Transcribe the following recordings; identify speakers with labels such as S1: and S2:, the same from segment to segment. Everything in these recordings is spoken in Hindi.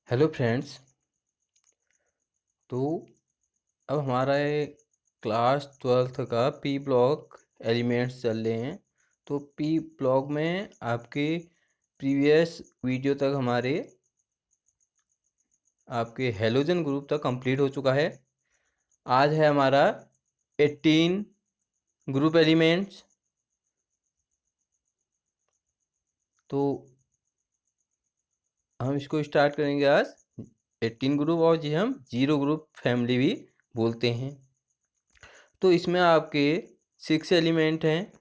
S1: Hello friends. तो अब हमारा ये क्लास 12th का पी ब्लॉक एलिमेंट्स चल रहे हैं। तो पी ब्लॉक में आपके प्रीवियस वीडियो तक आपके हेलोजन ग्रुप तक कंप्लीट हो चुका है। आज है हमारा 18 ग्रुप एलिमेंट्स। तो हम इसको स्टार्ट करेंगे आज 18 ग्रुप, और जी हम 0 ग्रुप फैमिली भी बोलते हैं। तो इसमें आपके 6 एलिमेंट हैं: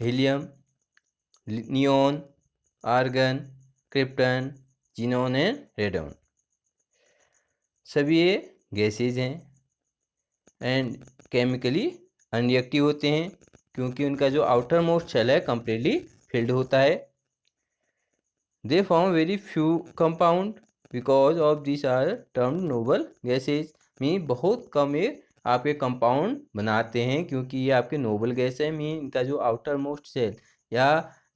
S1: helium, neon, argon, krypton, xenon and radon. सभी ये गैसेज हैं एंड केमिकली अनरिएक्टिव होते हैं क्योंकि उनका जो आउटर मोस्ट शेल है कम्प्लीटली फिल्ड होता है। They form very few compound because of this are termed noble gases. Mean बहुत कम ये आपके कंपाउंड बनाते हैं क्योंकि ये आपके नोबल गैस है। मीन इनका जो आउटर मोस्ट सेल या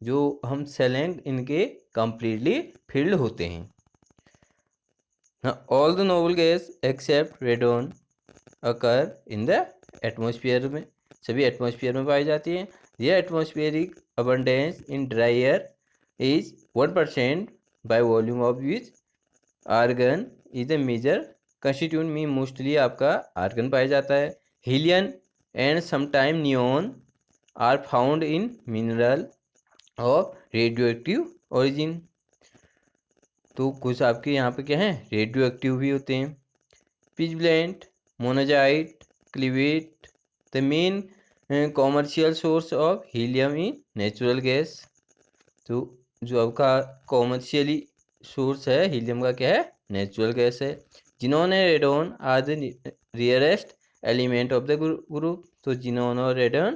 S1: जो हम सेल हैं इनके कम्प्लीटली फिल्ड होते हैं। All the noble gas except radon occur in the atmosphere में, सभी एटमोसफियर में पाई जाती हैं। यह atmospheric abundance in dry air is 1% by volume of which argon is a major constituent. में मोस्टली आपका आर्गन पाया जाता है। Helium and sometime neon are found in mineral of radioactive origin. तो कुछ आपके यहाँ पे क्या है, रेडियो एक्टिव भी होते हैं। Pitchblende, monazite, cleveite the main commercial source of helium in natural gas. तो जो आपका कॉमर्शियली सोर्स है हीलियम का क्या है, नेचुरल गैस है। Xenon and radon are the rarest element of the group. तो जिनोन और रेडॉन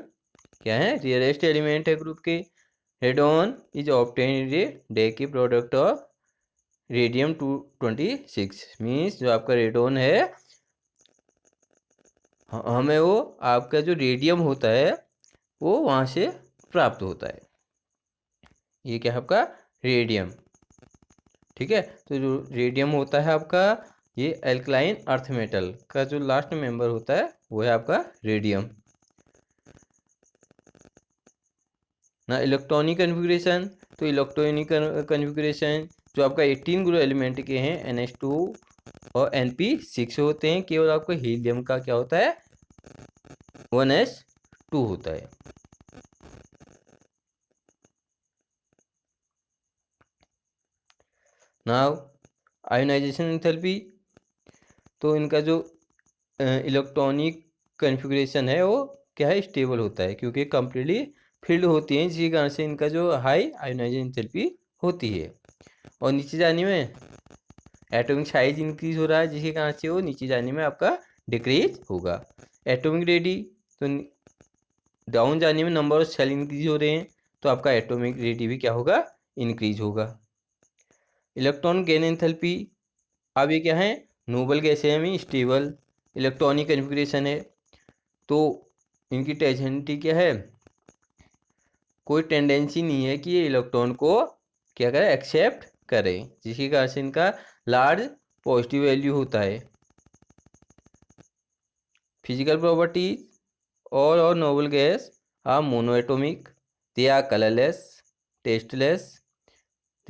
S1: क्या है, रियरेस्ट एलिमेंट है ग्रुप के। Radon is obtained decay product of radium 226। Means जो आपका रेडॉन है हमें वो आपका जो रेडियम होता है वो वहाँ से प्राप्त होता है। ये क्या है आपका रेडियम, ठीक है। तो जो रेडियम होता है आपका, ये एल्कलाइन अर्थ मेटल का जो लास्ट मेंबर होता है वो है आपका रेडियम ना। इलेक्ट्रॉनिक कन्फिग्रेशन, तो इलेक्ट्रॉनिक कन्फिग्रेशन जो आपका 18 ग्रुप एलिमेंट के हैं NH2 और NP6 होते हैं। केवल आपको हीलियम का क्या होता है, 1s2 होता है। नाउ आयोनाइजेशन एंथैल्पी, तो इनका जो इलेक्ट्रॉनिक कन्फिग्रेशन है वो क्या है, स्टेबल होता है क्योंकि कम्प्लीटली फील्ड होती है, जिसके कारण से इनका जो हाई आयोनाइजेशन एंथैल्पी होती है। और नीचे जाने में एटॉमिक साइज इंक्रीज हो रहा है, जिसके कारण से वो नीचे जाने में आपका डिक्रीज होगा। एटॉमिक रेडी, तो डाउन जाने में नंबर ऑफ सेल इंक्रीज हो रहे हैं, तो आपका एटॉमिक रेडी भी क्या होगा, इंक्रीज होगा। इलेक्ट्रॉन गेन एंथैल्पी, अब ये क्या है, नोबल गैसें में स्टेबल इलेक्ट्रॉनिक कन्फिग्रेशन है, तो इनकी टेंसिटी क्या है, कोई टेंडेंसी नहीं है कि ये इलेक्ट्रॉन को क्या करे, एक्सेप्ट करे, जिसके कारण से इनका लार्ज पॉजिटिव वैल्यू होता है। फिजिकल प्रॉपर्टीज, और noble gas are monoatomic, they are colourless, tasteless,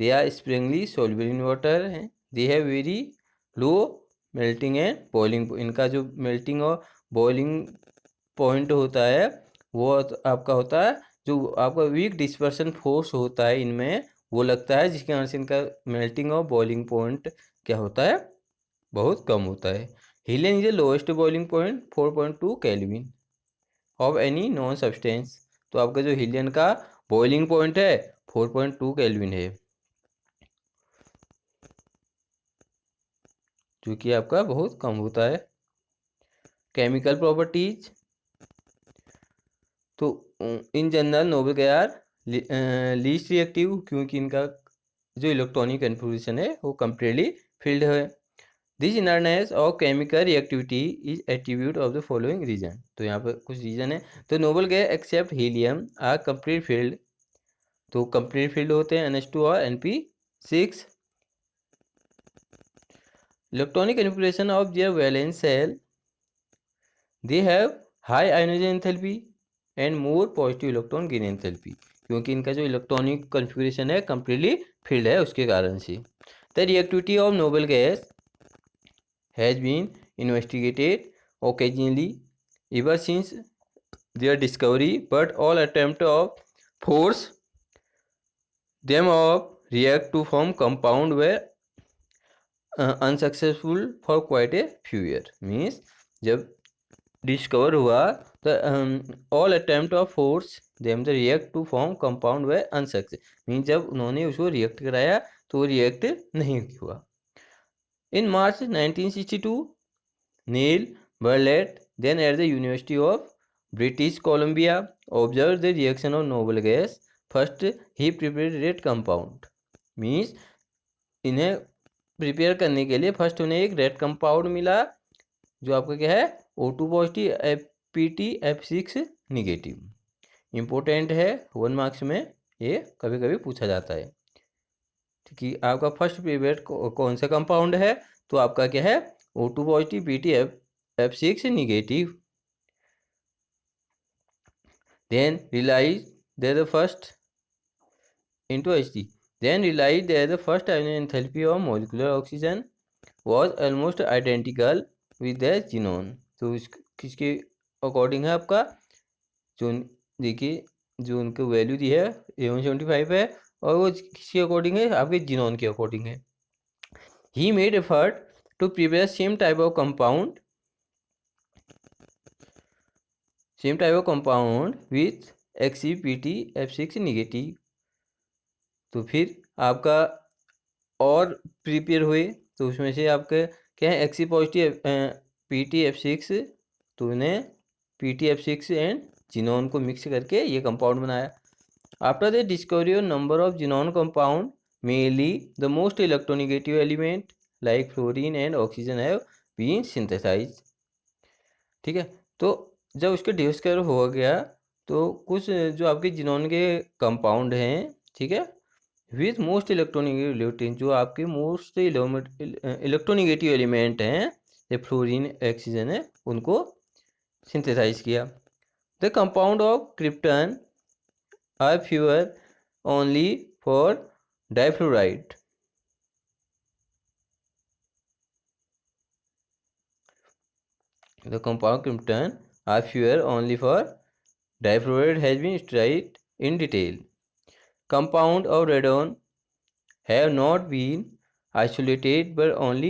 S1: they are sparingly soluble in water हैं, they have very low melting and boiling. इनका जो मेल्टिंग और बॉइलिंग पॉइंट होता है वो आपका होता है, जो आपका वीक डिस्पर्सन फोर्स होता है इनमें वो लगता है, जिसके कारण से इनका मेल्टिंग और बॉइलिंग पॉइंट क्या होता है, बहुत कम होता है। Helium is the lowest boiling point 4.2 kelvin of any non substance. तो आपका जो हीलियम का बॉइलिंग पॉइंट है 4.2 केल्विन है, जो कि आपका बहुत कम होता है। केमिकल प्रॉपर्टीज, तो in general noble gas least reactive क्योंकि इनका जो इलेक्ट्रॉनिक कन्फिग्रेशन है वो कम्प्लीटली फील्ड है। दिस इनरनेस और chemical reactivity is attribute of the following reason. तो यहाँ पर कुछ रीजन है। तो noble gas except helium are complete filled, तो कंप्लीट फील्ड होते हैं NH2 और NP6। 6. Electronic configuration of their valence shell. They have high ionization enthalpy and more positive electron gain enthalpy, क्योंकि इनका जो इलेक्ट्रॉनिक कॉन्फ़िगरेशन है कम्प्लीटली फील्ड है उसके कारण से. The reactivity of noble gas has been investigated occasionally ever since their discovery, but all attempt of force them of react to form compound were unsuccessful for quite a few year. Means जब डिस्कवर हुआ तो all attempt of force them the react to form compound were unsuccess. Means जब उन्होंने उसको रिएक्ट कराया तो वो रिएक्ट नहीं हुआ. In March 1962 Neil Bartlett then at the University of British Columbia observe the reaction of noble gas. First he prepared red compound. Means इन्हें प्रिपेयर करने के लिए फर्स्ट उन्हें एक रेड कंपाउंड मिला जो आपका क्या है O2 positive FPT F6 negative. Important है 1 मार्क्स में ये कभी कभी पूछा जाता है. ठीक है, आपका फर्स्ट प्रिपेयर कौन सा कंपाउंड है तो आपका क्या है O2 positive PT F6 negative. Then realize they the first into Hd. Then realized that the first enthalpy of molecular oxygen was almost identical with the xenon. तो किसके अकॉर्डिंग है आपका जो देखिए जो उनका वैल्यू दी है 175 है और वो किसके अकॉर्डिंग है आपके जीनोन के अकॉर्डिंग है. He made effort to prepare same type of compound with XCPT-F6 negative. तो फिर आपका और प्रिपेयर हुए तो उसमें से आपका क्या है एक्सी पॉजिटिव PT-F6 तो उन्हें PT-F6 एंड जिनोन को मिक्स करके ये कंपाउंड बनाया. After the discovery of number of xenon compound mainly the most electronegative element like fluorine and oxygen have been synthesize. ठीक है, तो जब उसके डिस्कवर हो गया तो कुछ जो आपके जिनोन के कंपाउंड हैं ठीक है विथ मोस्ट इलेक्ट्रोनेगेटिव जो आपके मोस्ट इलेक्ट्रोनेगेटिव एलिमेंट हैं ये फ्लोरीन ऑक्सीजन है उनको सिंथेसाइज किया. The compound of krypton are pure only for difluoride. The compound krypton are pure only for difluoride has been studied in detail. Compound of radon have not been isolated but only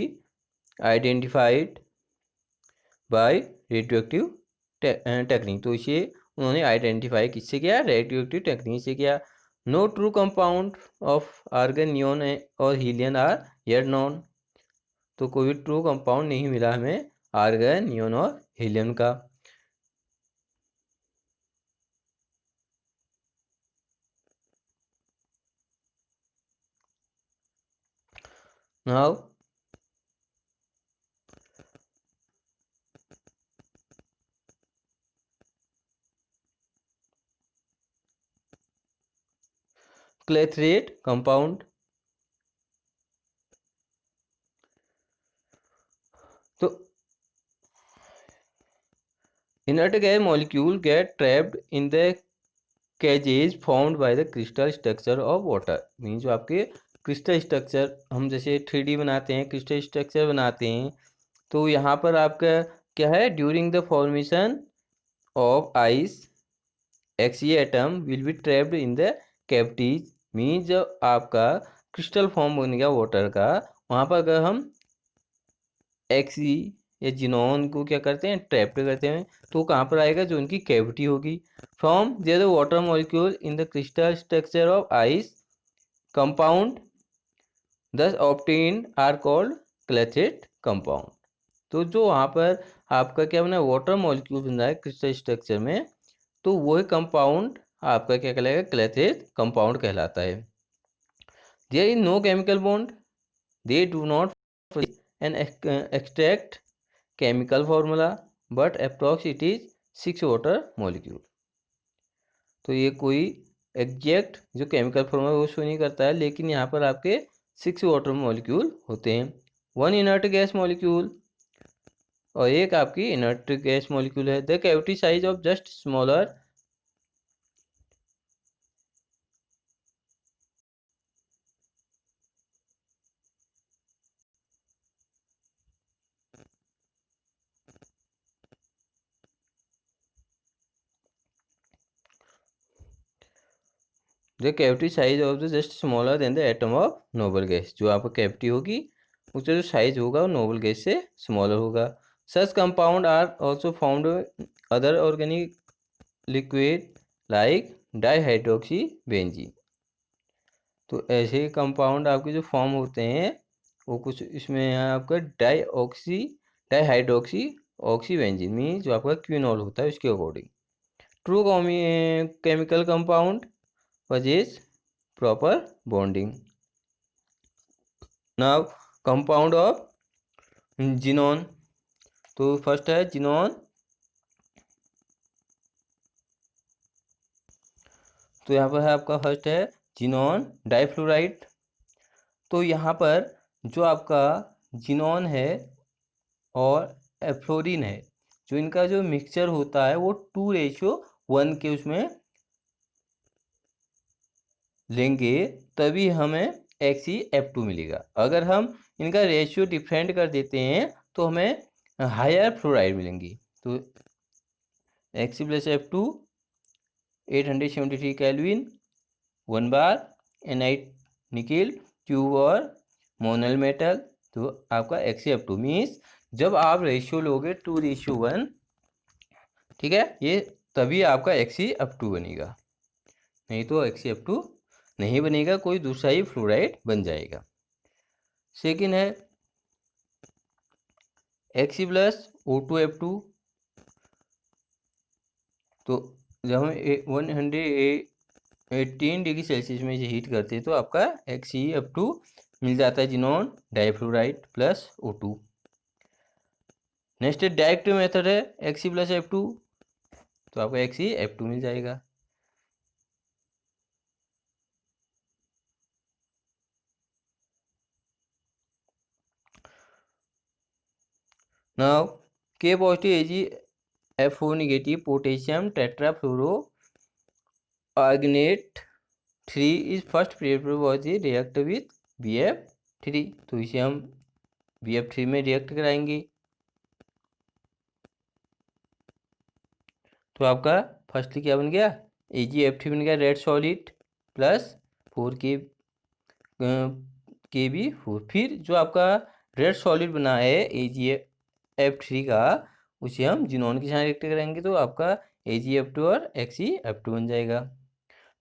S1: identified by radioactive technique. तो इसे उन्होंने आइडेंटिफाई किससे किया रेडियोएक्टिव टेक्निक से किया. No true compound of argon neon और हीलियन आर येट नॉन. तो कोई ट्रू कंपाउंड नहीं मिला हमें आर्गन नियॉन और हीलियन का. Now clathrate compound. तो inert gas molecule get trapped in the cages formed by the crystal structure of water. Means जो आपके क्रिस्टल स्ट्रक्चर हम जैसे 3D बनाते हैं क्रिस्टल स्ट्रक्चर बनाते हैं तो यहाँ पर आपका क्या है during the formation of ice Xe atom will be trapped in the cavities. Means जब आपका क्रिस्टल फॉर्म बन गया वाटर का वहाँ पर अगर हम एक्सी या जिनोन को क्या करते हैं ट्रैप करते हैं तो कहाँ पर आएगा जो उनकी कैविटी होगी. From there water molecule in the crystal structure of ice compound thus obtain are called clathrate compound. तो जो वहाँ पर आपका क्या बना वाटर मॉलिक्यूल बन रहा है क्रिस्टल स्ट्रक्चर में तो वही कंपाउंड आपका क्या कहलाएगा क्लैथरेट कंपाउंड कहलाता है. There is no chemical bond they do not an extract chemical formula but approx it is 6 water molecule. तो ये कोई एग्जैक्ट जो केमिकल फॉर्मूला वो शो नहीं करता है लेकिन यहाँ पर आपके 6 वाटर मॉलिक्यूल होते हैं। 1 इनर्ट गैस मॉलिक्यूल और एक आपकी इनर्ट गैस मॉलिक्यूल है। The cavity size of just smaller the cavity size of the just smaller than the atom of noble gas. जो आपका कैविटी होगी उसका जो साइज होगा वो नोबल गैस से स्मॉलर होगा। Such compound are also found other organic liquid like dihydroxy benzene. तो ऐसे कंपाउंड आपके जो फॉर्म होते हैं वो कुछ इसमें है आपका डाईहाइड्रोक्सी ऑक्सीबेंजीन मीन जो आपका क्विनॉल होता है उसके according. True chemical compound पजेज proper bonding. Now compound of xenon. तो फर्स्ट है जिनॉन। तो यहाँ पर है आपका फर्स्ट है जिनॉन डाइफ्लोराइड। तो यहाँ पर जो आपका जिनॉन है और एफ्लोरीन है जो इनका जो मिक्सचर होता है वो 2:1 के उसमें लेंगे तभी हमें XeF2 मिलेगा। अगर हम इनका रेशियो डिफरेंट कर देते हैं तो हमें हायर फ्लोराइड मिलेंगी। तो Xe+F2 873 केल्विन 1 बार एनाइट निकिल ट्यूब और मोनल मेटल। तो आपका XeF2 मीन्स जब आप रेशियो लोगे 2:1, ठीक है, ये तभी आपका XeF2 बनेगा, नहीं तो XeF2 नहीं बनेगा, कोई दूसरा ही फ्लोराइड बन जाएगा। सेकेंड है Xe+O2F2। तो जब हम 118 डिग्री सेल्सियस में इसे हीट करते हैं तो आपका XeF2 मिल जाता है xenon difluoride plus O2। Next direct method है Xe+F2। तो आपका XeF2 मिल जाएगा। Now K positive AgF4 negative potassium tetrafluoro argentate 3 is first prepare react with BF3। तो इसे हम BF3 में रिएक्ट कराएंगे। तो आपका फर्स्टली क्या बन गया AgF3 बन गया रेड सॉलिड प्लस 4 KB4। फिर जो आपका रेड सॉलिड बना है AgF3 का उसे हम जिनॉन के साथ रिएक्ट करेंगे तो आपका AgF2 और XeF2 बन जाएगा।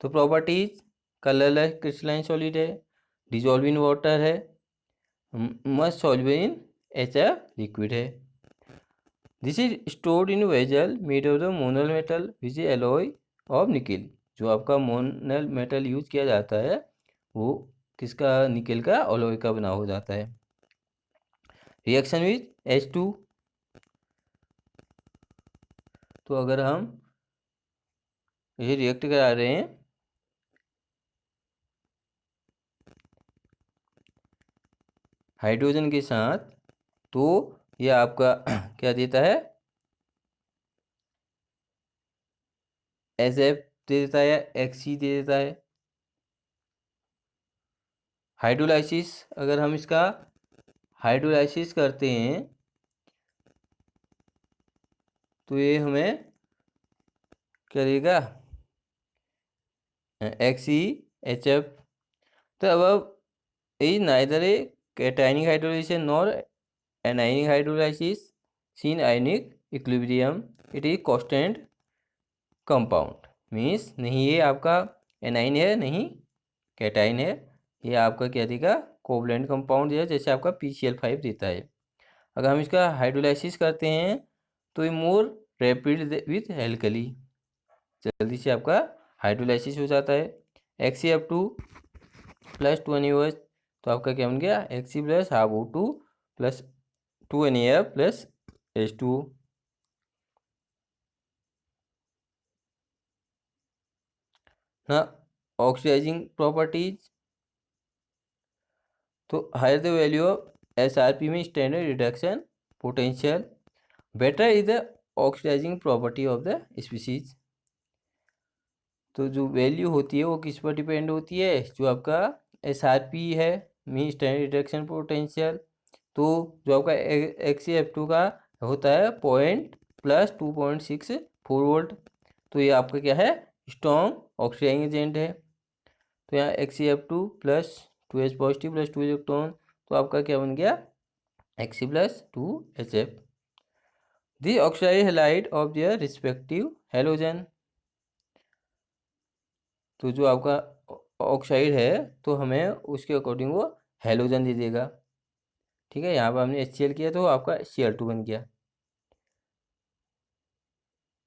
S1: तो प्रॉपर्टीज कलरलेस क्रिस्टलाइन सॉलिड है, डिजॉल्व इन वाटर है, must solve in HF liquid है। This is stored in vessel made of the Monel metal which is alloy of nickel. जो आपका मोनल मेटल यूज किया जाता है वो किसका, निकिल का अलॉय का बना हो जाता है। Reaction with H2। तो अगर हम ये रिएक्ट करा रहे हैं हाइड्रोजन के साथ तो ये आपका क्या देता है SF दे देता है या Xe दे देता है। हाइड्रोलाइसिस अगर हम इसका हाइड्रोलाइसिस करते हैं तो ये हमें क्या देगा XeHF। तो अब is neither a cationic hydrolysis nor anionic hydrolysis seen ionic equilibrium, it is constant compound means नहीं ये आपका एनाइन है नहीं कैटाइन है, ये आपका क्या देगा कोवलेंट कंपाउंड है जैसे आपका PCl5 देता है। अगर हम इसका हाइड्रोलाइसिस करते हैं तो ये मोर रैपिड विथ एल्कली, जल्दी से आपका हाइड्रोलाइसिस हो जाता है। XeF2 plus 2NaOH। तो आपका क्या बन गया Xe plus half O2 plus 2NaF plus H2O। ना ऑक्सीडाइजिंग प्रॉपर्टीज तो higher the value of SRP में standard reduction potential, better is the oxidizing property of the species. तो जो वैल्यू होती है वो किस पर डिपेंड होती है, जो आपका SRP है मीन स्टैंडर्ड रिडक्शन पोटेंशियल। तो जो आपका XeF2 का होता है पॉइंट प्लस 2.64 वोल्ट, तो ये आपका क्या है, स्ट्रॉन्ग ऑक्सीडाइजिंग एजेंट है। तो यहाँ XeF2 plus 2H positive plus 2 electron, तो आपका क्या बन गया, Xe plus 2HF। The oxide halide of their respective halogen. तो जो आपका ऑक्साइड है तो हमें उसके अकॉर्डिंग वो हैलोजन दे देगा। ठीक है, यहाँ पर हमने HCl किया तो आपका Cl2 बन गया।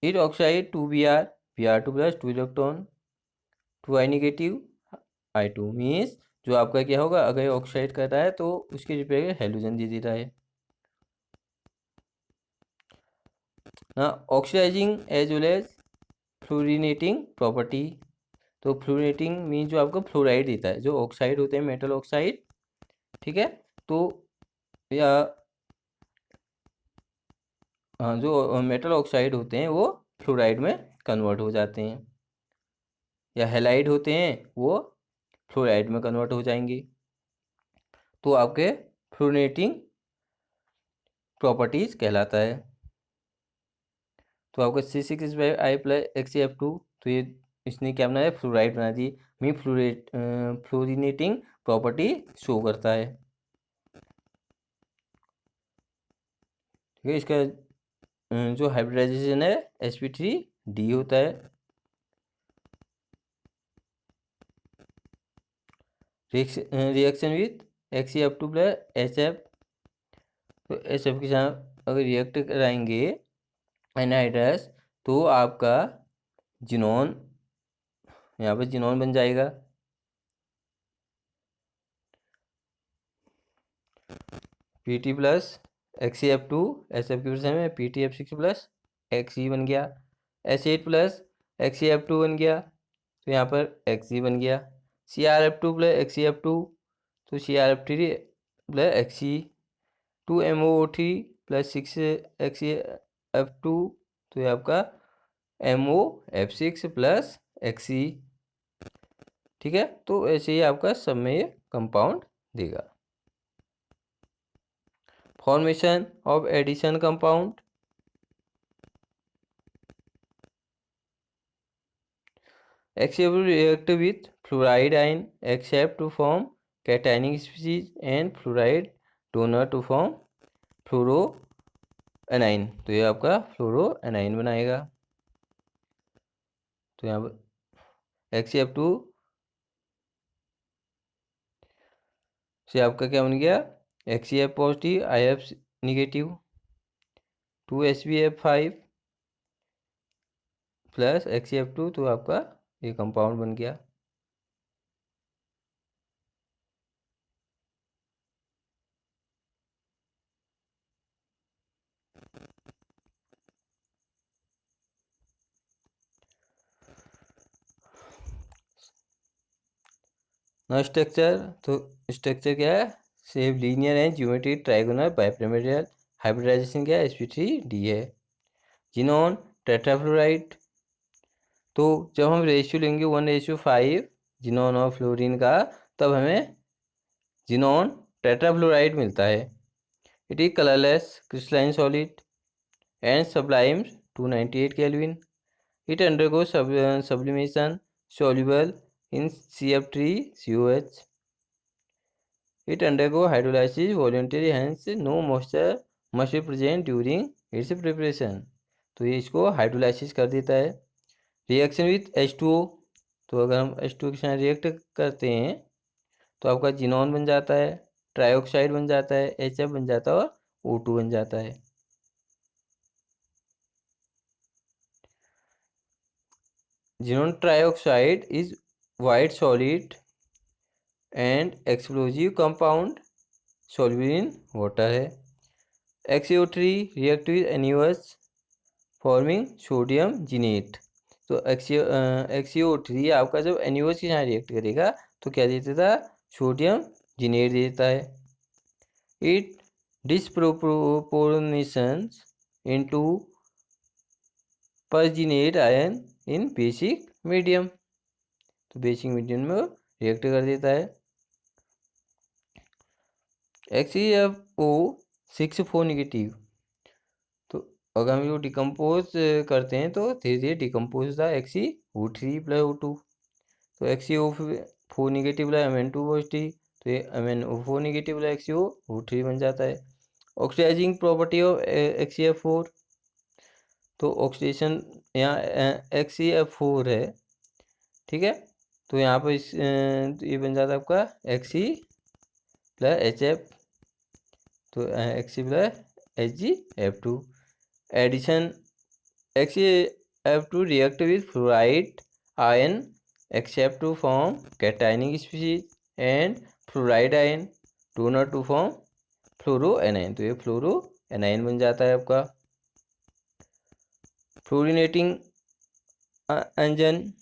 S1: It oxide 2Br, Br2 plus 2 electron, 2I negative I2 means जो आपका क्या होगा, अगर ऑक्साइड कर रहा है तो उसके रिपेयर हैलोजन दे देता है ना। Oxidizing as well as fluorinating property. तो फ्लोरिनेटिंग मीन जो आपको फ्लोराइड देता है, जो ऑक्साइड होते हैं मेटल ऑक्साइड, ठीक है, तो या हाँ जो मेटल ऑक्साइड होते हैं वो फ्लोराइड में कन्वर्ट हो जाते हैं, या हैलाइड होते हैं वो फ्लोराइड में कन्वर्ट हो जाएंगे। तो आपके फ्लोरिनेटिंग प्रॉपर्टीज कहलाता है। तो आपका C6H5 प्लस XeF2, तो ये इसने क्या बनाया, फ्लोराइड बना दी, मीन फ्लोरिनेटिंग प्रॉपर्टी शो करता है। ठीक है, इसका जो हाइब्रिडाइजेशन है sp3d होता है। Reaction with XeF2 plus HF, तो HF के साथ अगर रिएक्ट कराएंगे एनहाइड्रस तो आपका जिनोन, यहाँ पर जिनोन बन जाएगा। Pt प्लस XeF2, HF की वजह में PtF6 प्लस Xe बन गया। H8 प्लस XeF2 बन गया, तो यहाँ पर Xe बन गया। CrF2 प्लस XeF2, तो CrF3 plus Xe, 2MOO3 plus 6XeF2, तो ये आपका MOF6 प्लस Xe। ठीक है, तो ऐसे ही आपका सब में ये कंपाउंड देगा। Formation of addition compound, XeF2 react with fluoride ion except to form cationic species and fluoride donor to form फ्लोरोएनाइन, तो ये आपका फ्लोरोएनाइन बनाएगा। तो यहाँ पर XeF2 से आपका क्या बन गया, XeF positive IF negative, 2HbF5 plus XeF2, तो आपका ये कंपाउंड बन गया। ना स्ट्रक्चर, तो स्ट्रक्चर क्या है, same linear and geometry trigonal bipyramidal. Hybridization क्या है, sp3d है। जिनोन टेट्राफ्लोराइड, तो जब हम रेशियो लेंगे 1:5 जिनोन और फ्लोरीन का, तब हमें जिनोन टेट्राफ्लोराइड मिलता है। It is colourless crystalline solid and sublime 298 kelvin. It undergo sublimation soluble in CF3COH. It undergo hydrolysis voluntarily, hence no moisture must be present during its preparation. तो ये इसको हाइड्रोलाइसिस कर देता है। रिएक्शन विथ H2O, तो अगर हम H2O के साथ रिएक्ट करते हैं तो आपका जिनोन बन जाता है, ट्राइऑक्साइड बन जाता है, HF बन जाता है और O2 बन जाता है। Xenon trioxide is white solid and explosive compound soluble in water है। XeO3 react with NaOH forming sodium Jeanette, तो XeO3 आपका जब NaOH के साथ रिएक्ट करेगा तो क्या देता था, सोडियम जिनेट देता है। It disproportions into perxenate ion in basic medium, तो बेसिक मीडियम में रिएक्ट कर देता है। XeFO6 नेगेटिव, तो अगर हम इसको डिकम्पोज करते हैं तो धीरे धीरे डिकम्पोज होता है XeO3 प्लस O2, तो XeO4 negative plus Mn2 positive, तो ये MnO4 नेगेटिव प्लस XeO3 बन जाता है। ऑक्सीडाइजिंग प्रॉपर्टी ऑफ XeF4, तो ऑक्सीडेशन यहाँ XeF4 है, ठीक है, तो यहाँ पर ये बन जाता है आपका Xe प्लस HF, तो Xe plus HgF2। Addition XeF2 react with fluoride ion except to form cationic species and fluoride ion donor to form फ्लोरोएनाइन, तो ये फ्लोरोएनाइन बन जाता है आपका। फ्लोरिनेटिंग एंजन,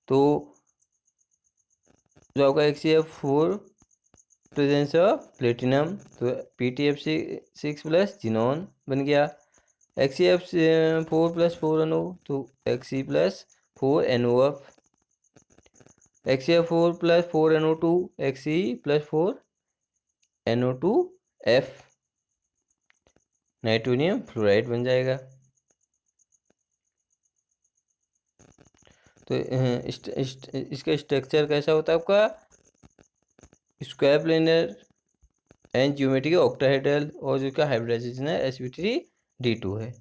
S1: तो जो आपका XeF4 प्रेजेंस ऑफ प्लेटिनम, तो PTF6 प्लस जिनोन बन गया। XeF4 प्लस 4NO, तो Xe plus 4NOF, XeF4 plus 4NO2, Xe plus 4NO2F, nitronium fluoride बन जाएगा। तो इसका स्ट्रक्चर कैसा होता है आपका, square planar and geometric octahedral, और जो इसका हाइब्रिडाइजेशन है sp3d2 है।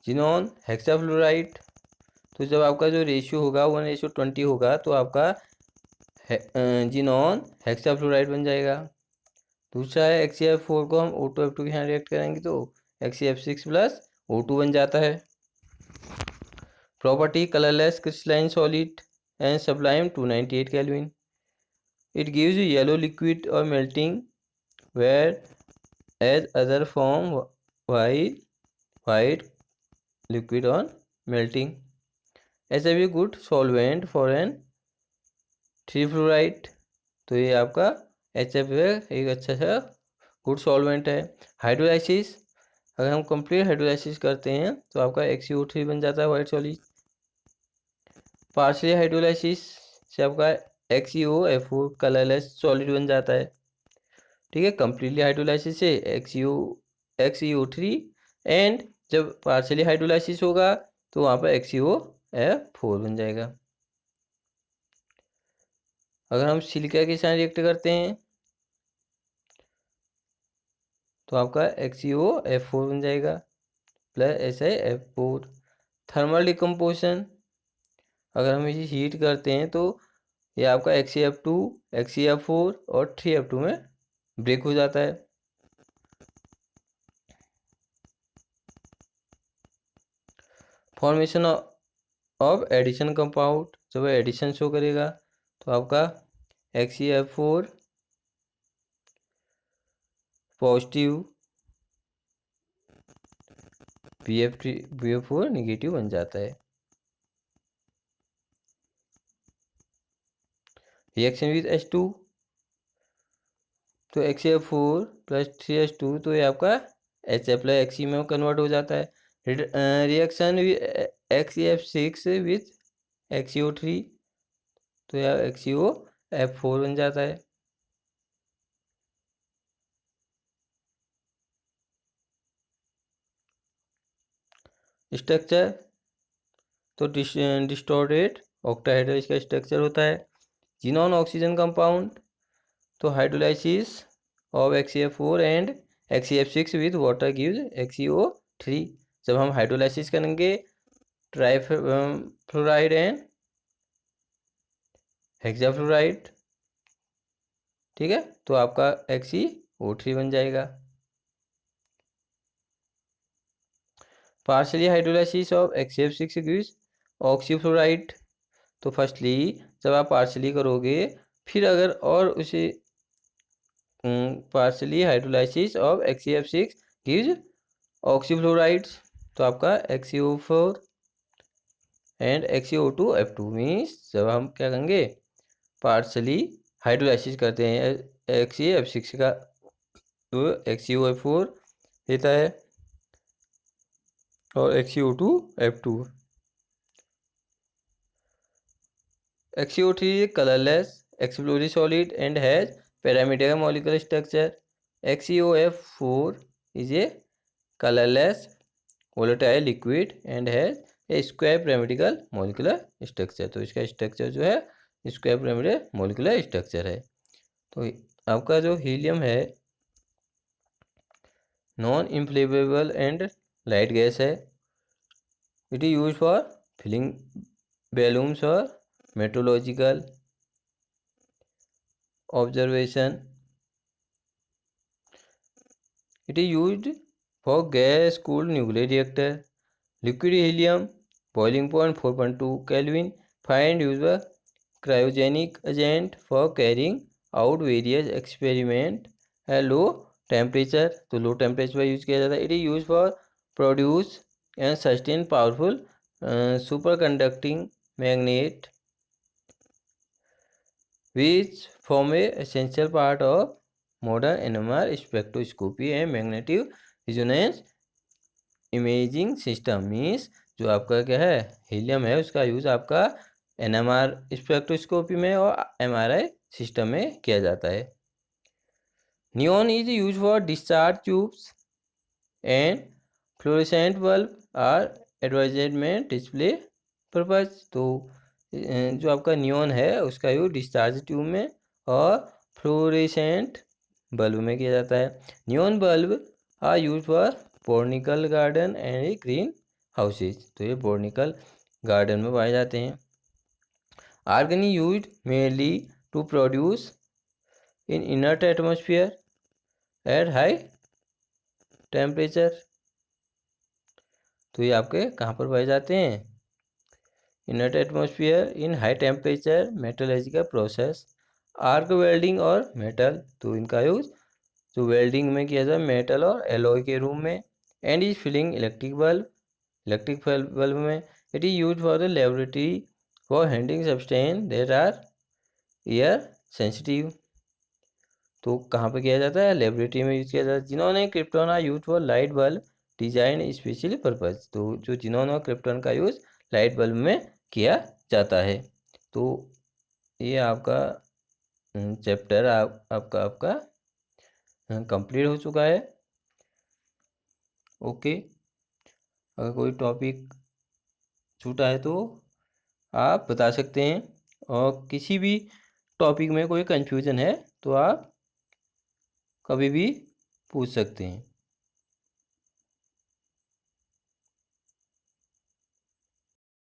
S1: जिनोन हेक्साफ्लोराइड, तो जब आपका जो रेशियो होगा 1:20 होगा तो आपका जिनोन हेक्साफ्लोराइड बन जाएगा। दूसरा है XeF4 को हम O2F2 के यहाँ रिएक्ट करेंगे तो XeF6 प्लस O2 बन जाता है। Property colourless crystalline solid and sublime 298 kelvin, it gives yellow liquid और melting whereas other form white liquid on melting, ऐसा भी गुड सॉल्वेंट फॉर एन 3-फ्लोराइड, तो ये आपका HF एक अच्छा सा गुड सॉल्वेंट है। हाइड्रोलाइसिस, अगर हम कंप्लीट हाइड्रोलाइसिस करते हैं तो आपका XeO3 बन जाता है वाइट सॉलिड। पार्शियल हाइड्रोलाइसिस से आपका XeOF4 कलरलेस सॉलिड बन जाता है, ठीक है। कंप्लीटली हाइड्रोलाइसिस से XeO3, एंड जब पार्शियली हाइड्रोलाइसिस होगा तो वहाँ पर XeOF4 बन जाएगा। अगर हम सिलिका के साथ रिएक्ट करते हैं तो आपका XeOF4 बन जाएगा प्लस SiF4। थर्मल डिकम्पोजिशन, अगर हम इसे हीट करते हैं तो ये आपका XeF2, XeF4 और 3F2 में ब्रेक हो जाता है। फॉर्मेशन ऑफ एडिशन कंपाउंड, जब एडिशन शो करेगा तो आपका XeF4 पॉजिटिव, BF4 नेगेटिव बन जाता है। रिएक्शन विद H2, तो XeF4 प्लस 3H2, तो ये आपका HF प्लस Xe में कन्वर्ट हो जाता है। रिएक्शन XeF6 विथ XeO3, तो यह XeOF4 बन जाता है। स्ट्रक्चर, तो डिस्टॉर्टेड ऑक्टाहेड्रल इसका स्ट्रक्चर होता है। जिनॉन ऑक्सीजन कंपाउंड, तो hydrolysis of XeF4 and XeF6 with water gives XeO3, जब हम हाइड्रोलाइसिस करेंगे ट्राइफ्लोराइड एंड हेक्साफ्लोराइड, ठीक है, तो आपका XeO3 बन जाएगा। Partially hydrolysis of XeF6 gives oxyfluoride, तो फर्स्टली जब आप पार्शियली करोगे फिर अगर और उसे partially hydrolysis of XeF6 gives oxyfluorides, तो आपका XeO4 एंड XeO2F2 मीन्स जब हम क्या करेंगे पार्शली हाइड्रोलाइसिस करते हैं XeF6 का तो XeOF4 देता है और XeO2F2। XeO3 is colorless, explosive solid and has pyramidal molecular structure. XeOF4 is a colorless volatile liquid and has a square pyramidal molecular structure। तो इसका स्ट्रक्चर जो है स्क्वायर pyramidal molecular structure है। तो आपका जो हीलियम है non inflammable and light gas है। It is use for filling balloons और meteorological observation. It is used for gas cooled nuclear reactor. Liquid helium boiling point 4.2 kelvin find user cryogenic agent for carrying out various experiment है लो टेम्परेचर। तो लो टेम्परेचर पर यूज किया जाता है। It is use for produce and sustain powerful super conducting magnet which form a essential part of modern NMR spectroscopy and magnetic resonance imaging system। Means जो आपका क्या है हीलियम है उसका यूज़ आपका NMR स्पेक्ट्रोस्कोपी में और MRI सिस्टम में किया जाता है। Neon is use for discharge tubes and fluorescent bulb are advertisement display purpose. तो जो आपका नियॉन है उसका यूज डिस्चार्ज ट्यूब में और फ्लोरेसेंट बल्ब में किया जाता है। Neon bulb are use for botanical garden and green houses. तो ये बोटनिकल गार्डन में पाए जाते हैं। Argon use mainly to produce in inert atmosphere at high temperature. तो ये आपके कहाँ पर पाए जाते हैं inert atmosphere in high temperature metallurgical process arc welding और मेटल। तो इनका यूज जो वेल्डिंग में किया जाए मेटल और एलॉय के रूम में। And is filling electric bulb में। It is use for the laboratory for handling substance that are air sensitive. तो कहाँ पर किया जाता है लेबोरेटरी में यूज किया जाता है। जिन्होंने krypton are use for light bulb design specially purpose. तो जो जिन्होंने और क्रिप्टॉन का यूज लाइट बल्ब में किया जाता है। तो ये आपका चैप्टर आपका कंप्लीट हो चुका है। ओके, अगर कोई टॉपिक छूटा है तो आप बता सकते हैं और किसी भी टॉपिक में कोई कंफ्यूजन है तो आप कभी भी पूछ सकते हैं।